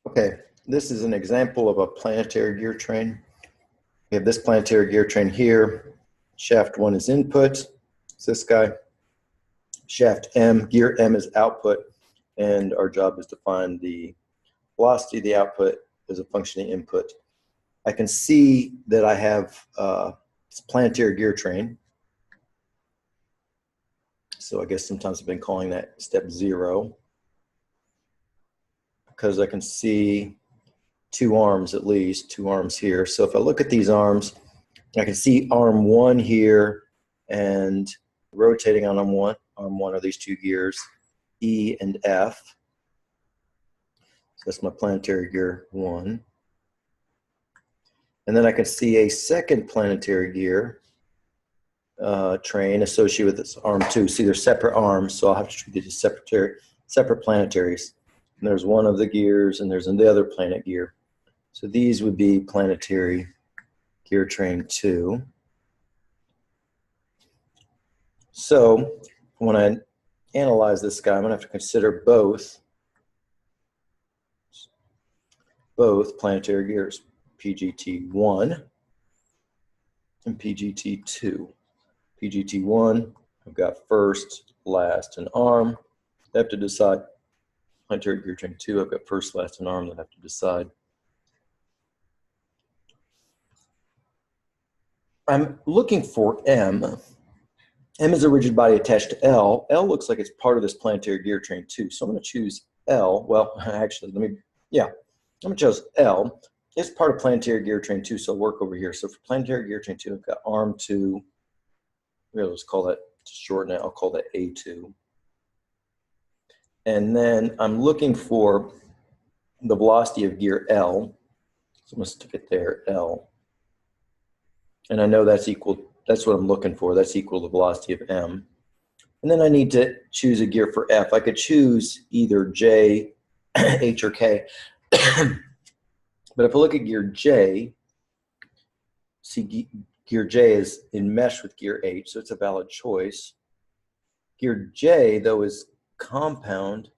Okay, this is an example of a planetary gear train. We have this planetary gear train here. Shaft 1 is input. It's this guy. Shaft M, gear M is output, and our job is to find the velocity of the output as a function of input. I can see that I have this planetary gear train. So I guess sometimes I've been calling that step 0 because I can see two arms, at least two arms here. So if I look at these arms, I can see arm 1 here, and rotating on arm one are these two gears, E and F. So that's my planetary gear 1. And then I can see a second planetary gear train associated with this arm 2. See, they're separate arms, so I'll have to treat these as separate planetaries. And there's one of the gears, and there's the other planet gear. So these would be planetary gear train 2. So when I analyze this guy, I'm going to have to consider both planetary gears, PGT1 and PGT2. PGT1, I've got first, last, and arm. I have to decide. Planetary gear train 2, I've got first, last, and arm that I have to decide. I'm looking for M. M is a rigid body attached to L. L looks like it's part of this planetary gear train too. So I'm going to choose L. Well, actually, I'm going to choose L. It's part of planetary gear train 2, so I'll work over here. So for planetary gear train 2, I've got arm 2. Let's call that, to shorten it, I'll call that A2. And then I'm looking for the velocity of gear L. So I'm going to stick it there, L. And I know that's equal, that's what I'm looking for. That's equal to the velocity of M. And then I need to choose a gear for F. I could choose either J, H, or K. But if I look at gear J, see gear J is in mesh with gear H, so it's a valid choice. Gear J, though, is compound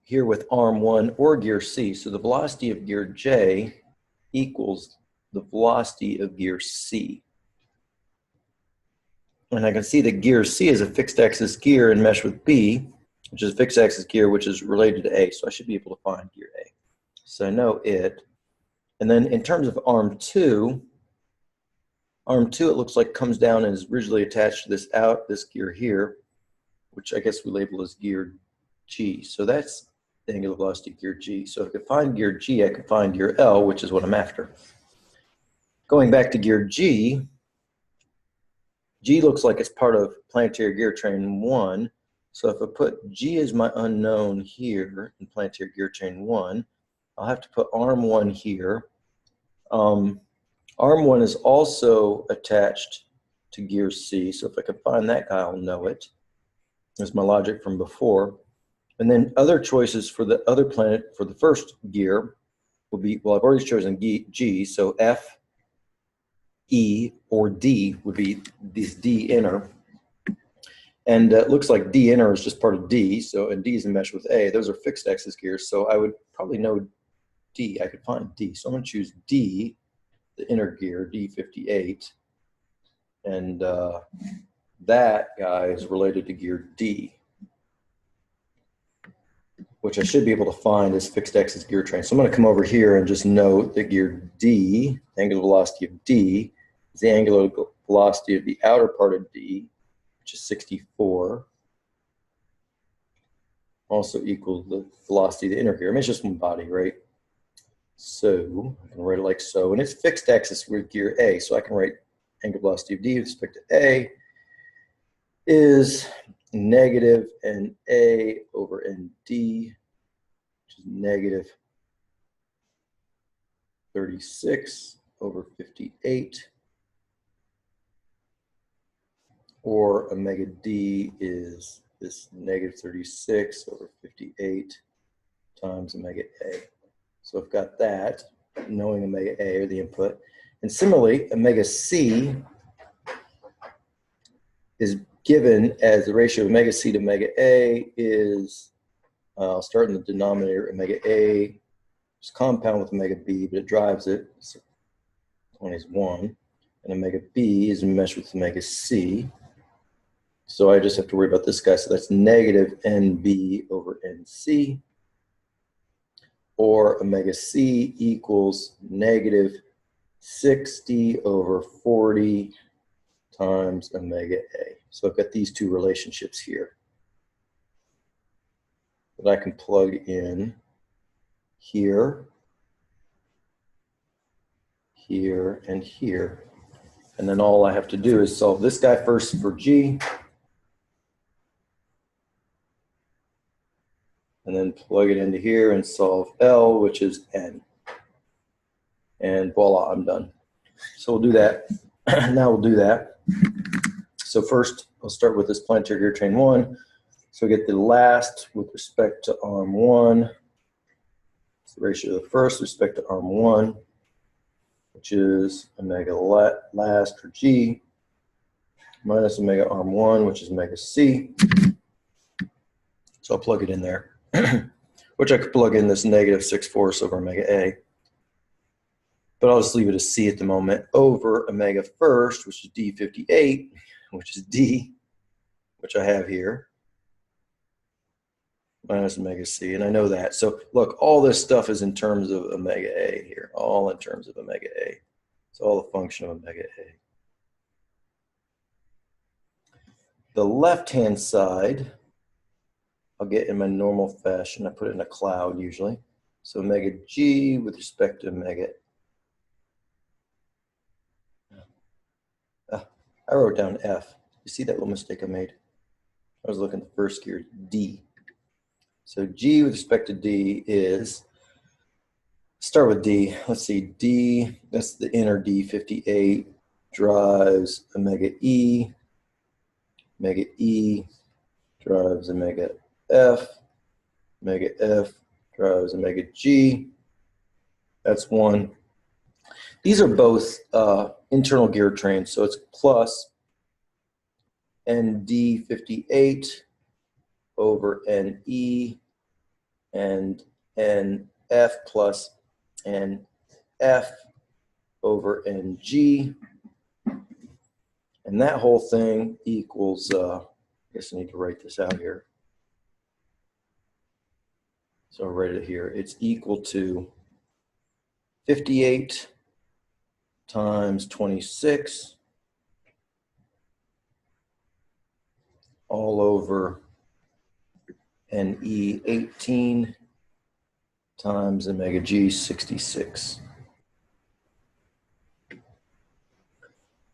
here with arm 1 or gear C. So the velocity of gear J equals the velocity of gear C. And I can see that gear C is a fixed axis gear in mesh with B, which is a fixed axis gear, which is related to A. So I should be able to find gear A. So I know it. And then in terms of arm 2, it looks like comes down and is rigidly attached to this gear here, which I guess we label as gear G. So that's the angular velocity of gear G. So if I could find gear G, I could find gear L, which is what I'm after. Going back to gear G, G looks like it's part of planetary gear train 1. So if I put G as my unknown here in planetary gear train 1, I'll have to put arm 1 here. Arm 1 is also attached to gear C. So if I can find that guy, I'll know it. That's my logic from before. And then other choices for the other planet for the first gear will be, well, I've already chosen G, so F, E, or D would be this D inner. And it looks like D inner is just part of D, so, and D is in mesh with A. Those are fixed axis gears, so I would probably know D. I could find D. So I'm going to choose D, the inner gear, D58. And that guy is related to gear D, which I should be able to find as fixed axis gear train. So I'm going to come over here and just note that gear D, angular velocity of D, is the angular velocity of the outer part of D, which is 64, also equal to the velocity of the inner gear. I mean, it's just one body, right? So I can write it like so. And it's fixed axis with gear A, so I can write angular velocity of D with respect to A is negative NA over ND, which is negative 36 over 58, or omega D is this negative 36 over 58 times omega A. So I've got that, knowing omega A, or the input. And similarly, omega C is given as the ratio of omega C to omega A is I'll start in the denominator. Omega A is compound with omega B, but it drives it. So 1 is 1. And omega B is meshed with omega C. So I just have to worry about this guy. So that's negative NB over NC. Or omega C equals negative 60 over 40 times omega A. So I've got these two relationships here that I can plug in here, here, and here. And then all I have to do is solve this guy first for G, and then plug it into here and solve L, which is N. And voila, I'm done. So we'll do that. Now we'll do that. So first, I'll start with this planetary gear train 1. So we get the last with respect to arm 1. It's the ratio of the first with respect to arm 1, which is omega last for G, minus omega arm 1, which is omega C. So I'll plug it in there, which I could plug in this negative 6/4 over omega A. But I'll just leave it as C at the moment, over omega first, which is D58, which is D, which I have here, minus omega C, and I know that. So look, all this stuff is in terms of omega A here, all in terms of omega A. It's all a function of omega A. The left-hand side, I'll get in my normal fashion. I put it in a cloud usually. So omega G with respect to omega. I wrote down F. You see that little mistake I made? I was looking at the first gear, D. So G with respect to D is, start with D. Let's see, D, that's the inner D58, drives omega E. Omega E drives omega F. Omega F drives omega G. That's 1. These are both internal gear trains, so it's plus ND58 over NE and NF plus NF over NG. And that whole thing equals, I guess I need to write this out here. So I'll write it here. It's equal to 58 times 26 all over NE 18 times omega G 66.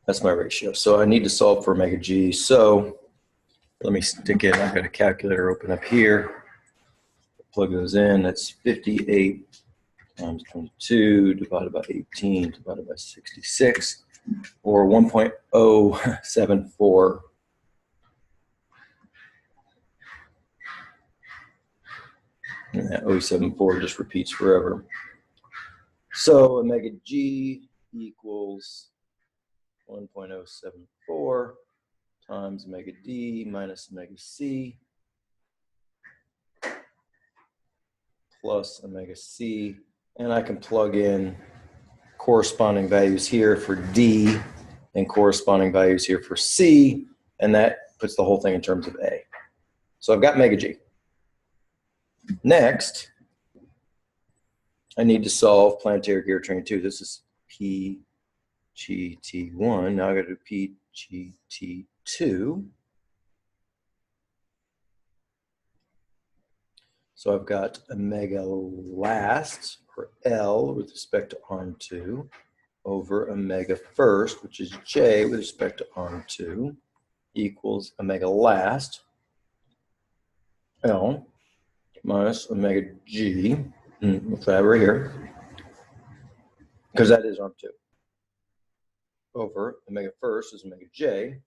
That's my ratio. So I need to solve for omega G. So let me stick in. I've got a calculator open up here. Plug those in. That's 58 times 22 divided by 18 divided by 66, or 1.074. And that 074 just repeats forever. So omega G equals 1.074 times omega D minus omega C plus omega C. And I can plug in corresponding values here for D and corresponding values here for C, and that puts the whole thing in terms of A. So I've got omega G. Next, I need to solve planetary gear train 2. This is PGT1. Now I got to do PGT2. So I've got omega last, or L, with respect to arm 2, over omega first, which is J, with respect to arm 2, equals omega last, L, minus omega G, what's that right here, because that is arm 2, over omega first is omega J,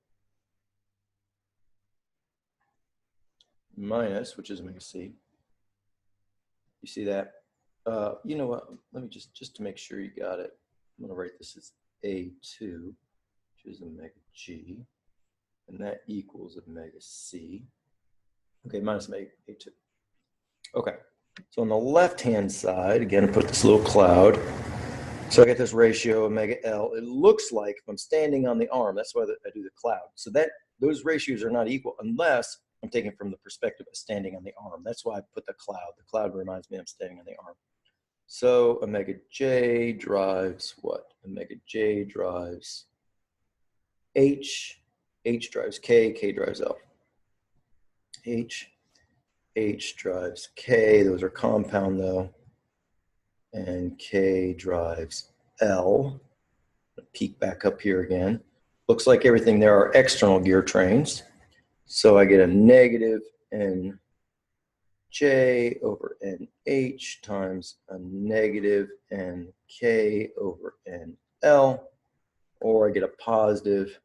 minus, which is omega C. You see that? You know what? Let me just to make sure you got it, I'm going to write this as A2, which is omega G, and that equals omega C. Okay, minus omega A2. Okay, so on the left-hand side, again, put this little cloud. So I get this ratio omega L. It looks like if I'm standing on the arm, that's why I do the cloud. So that those ratios are not equal unless I'm taking from the perspective of standing on the arm. That's why I put the cloud. The cloud reminds me I'm standing on the arm. So omega J drives what? Omega J drives H, H drives K, K drives L. H drives K, those are compound though, and K drives L. Peek back up here again. Looks like everything there are external gear trains. So I get a negative NJ over NH times a negative NK over NL, or I get a positive,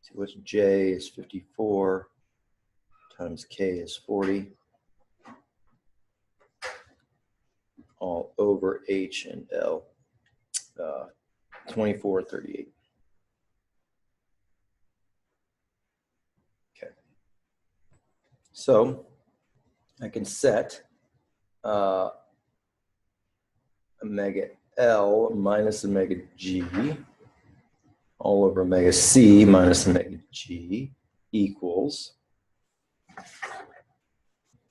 see what's J is 54 times K is 40, all over H and L, 2438. Okay. So I can set omega L minus omega G all over omega C minus omega G equals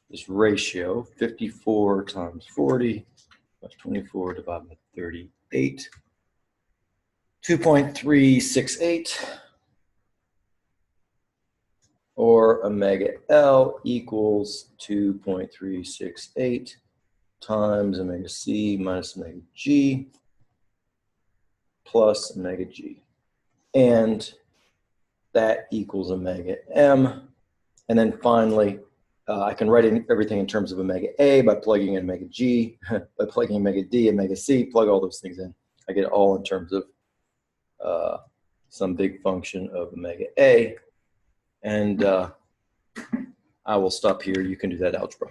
this ratio, 54 times 40 plus 24 divided by 38, 2.368, or omega L equals 2.368 times omega C minus omega G plus omega G. And that equals omega M. And then finally, I can write in everything in terms of omega A by plugging in omega G, by plugging omega D, omega C, plug all those things in. I get it all in terms of some big function of omega A. And I will stop here. You can do that algebra.